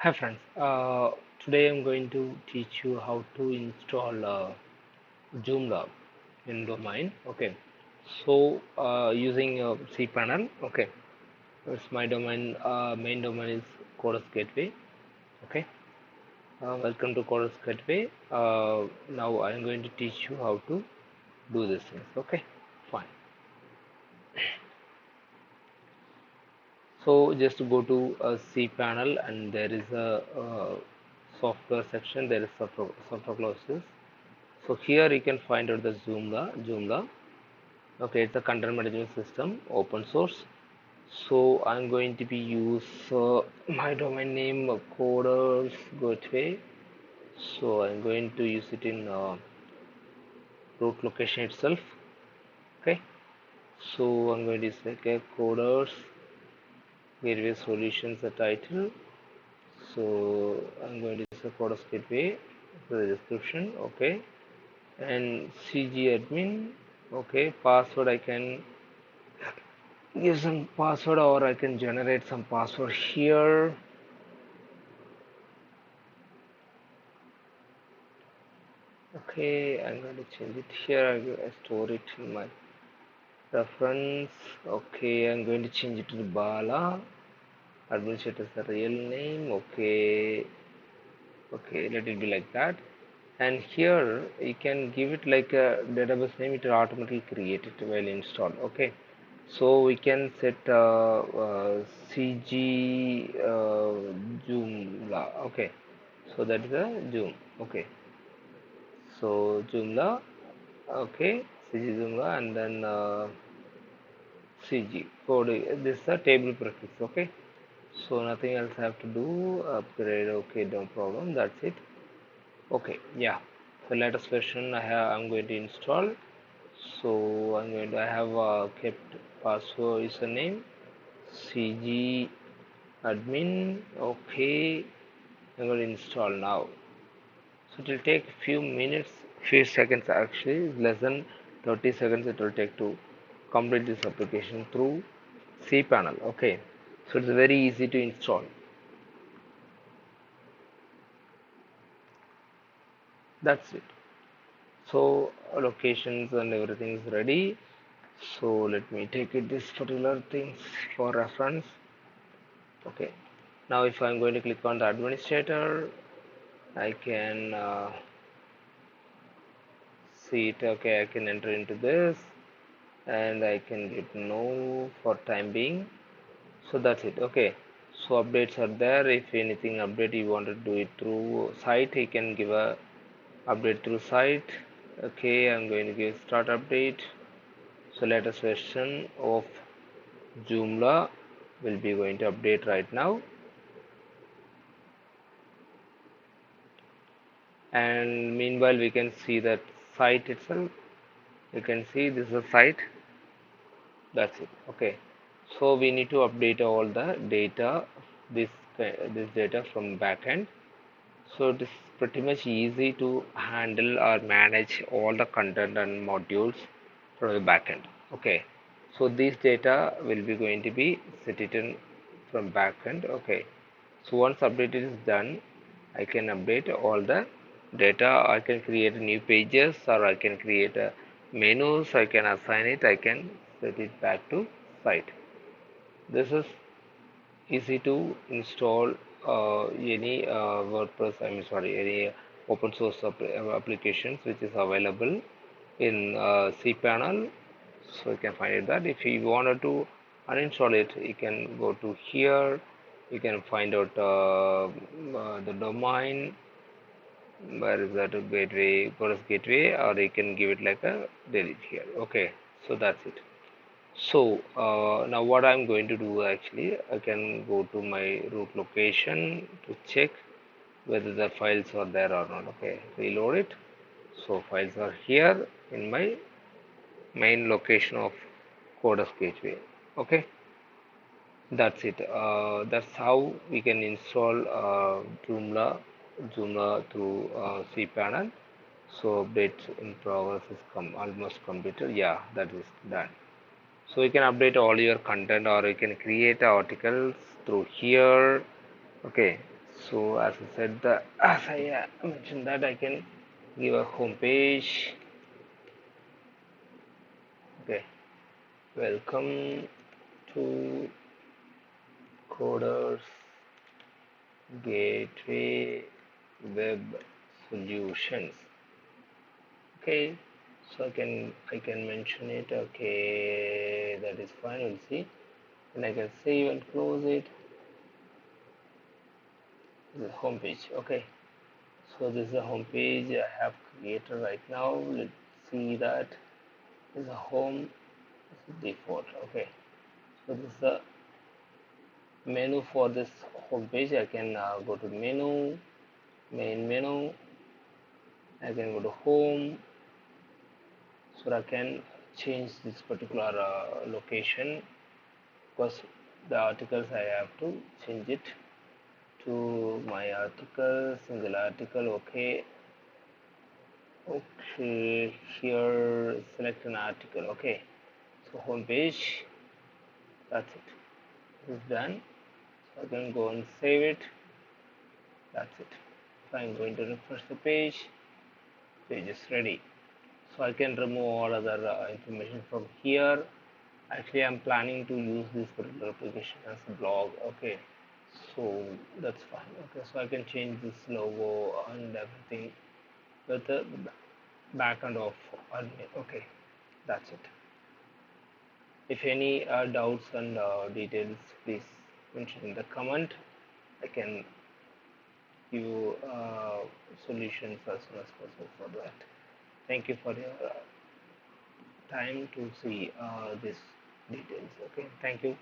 Hi friends, today I'm going to teach you how to install Joomla in domain. Okay, so using cPanel. Okay, it's my domain. Main domain is Chorus Gateway. Okay, welcome to Chorus Gateway. Now I'm going to teach you how to do these things. Okay, fine. So just go to cPanel and there is a software section. There is software clauses. So here you can find out the Joomla. Okay, it's a content management system, open source. So I'm going to be use my domain name coders gateway. So I'm going to use it in root location itself. Okay. So I'm going to say okay, coders gateway solutions the title. So I'm going to use coders gateway for the description. Okay. And CG admin. Okay. Password I can give some password or I can generate some password here. Okay, I'm going to change it here. I store it in my reference. Okay, I'm going to change it to Bala. Administrator is the real name. Okay, okay, let it be like that. And here you can give it like a database name. It will automatically create it while installed. Okay, so we can set CG Joomla. Okay, so that is a Joom. Okay, so Joomla. Okay, CG Joomla and then CG code. This is a table prefix. Okay, so nothing else I have to do. Upgrade. Okay, no problem. That's it. Okay, yeah. The latest version I'm going to install. So I have kept password username CG admin. Okay, I'm going to install now. So it will take a few minutes, few seconds actually, less than 30 seconds it will take to complete this application through cPanel. Okay, so it's very easy to install. That's it. So locations and everything is ready. So let me take it this particular things for reference. Okay, now if I'm going to click on the administrator, I can see it. Okay, I can enter into this and I can get no for time being. So that's it. Okay, so updates are there. If anything update you want to do it through site, you can give a update through site. Okay, I'm going to give start update. So latest version of Joomla will be going to update right now. And meanwhile we can see that site itself. You can see this is a site. That's it. Okay, so we need to update all the data, this this data from backend. So it is pretty much easy to handle or manage all the content and modules from the backend. Okay, so this data will be going to be set it in from backend. Okay, so once update is done, I can update all the data. I can create new pages or I can create a menus. I can assign it. I can set it back to site. This is easy to install any WordPress, any open source applications which is available in cPanel. So you can find it that if you wanted to uninstall it, you can go to here. You can find out the domain. Where is that gateway? Chorus gateway, or you can give it like a delete here. Okay, so that's it. So now what I'm going to do actually, I can go to my root location to check whether the files are there or not. Okay, reload it. So files are here in my main location of Codas Gateway. Okay, that's it. That's how we can install Joomla through cPanel. So update in progress is almost completed. Yeah, that is done. So you can update all your content or you can create articles through here. Okay, So as I said, as I mentioned that I can give a home page. Okay, welcome to Coders Gateway Web Solutions. Okay, so I can mention it. Okay, that is fine. We'll see, and I can save and close it. This is home page. Okay, so this is a home page I have created right now. Let's see that. This is a home. This is default. Okay, so this is the menu for this home page. I can go to menu, main menu. I can go to home, so I can change this particular location because the articles I have to change it to my article, single article. Okay, okay, here select an article. Okay, so home page, that's it. This is done. So I can go and save it. That's it. So I'm going to refresh the page. Page is ready. So I can remove all other information from here. Actually, I'm planning to use this particular application as a blog. Okay, so that's fine. Okay, so I can change this logo and everything with the backend of admin. Okay, that's it. If any doubts and details, please mention in the comment. I can give you solutions as soon as possible for that. Thank you for your time to see these details. Okay, thank you.